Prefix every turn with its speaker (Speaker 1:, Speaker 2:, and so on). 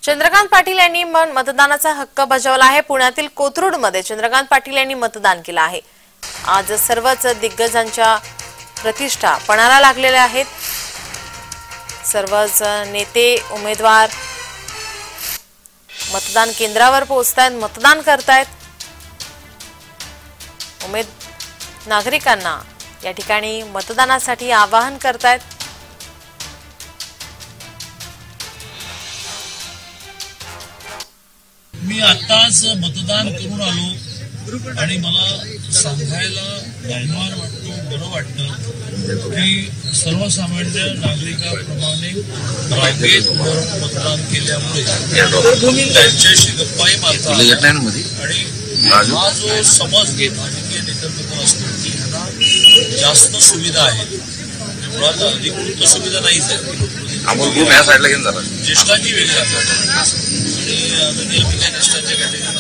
Speaker 1: चंद्रकांत पाटील यांनी मतदानाचा हक्क बजावला आहे। पुण्यातील कोथरूडमध्ये चंद्रकांत पाटील यांनी मतदान केलं आहे। आज सर्वच दिग्गजांच्या प्रतिष्ठा पणाला लागलेल्या आहेत। सर्वच नेते उमेदवार मतदान केंद्रावर पोहोचतायत, मतदान करतायत। नागरिकांना या ठिकाणी मतदानासाठी आवाहन करतायत।
Speaker 2: मी आताच मतदान करून आलो आणि मला सांगायला अभिमान वाटतो, बरं वाटतं की सर्वसामान्य नागरिकांप्रमाणे रांगेत उभं मतदान केल्यामुळे त्यांच्याशी गप्पाही मारतात आणि हा जो समज राजकीय नेतृत्व असतो की ह्यांना जास्त सुविधा आहेत, मुळात अधिकृत सुविधा नाहीच आहेत। ज्येष्ठांची वेगळी आणि आम्ही काही ज्येष्ठांच्या कॅटेगरीत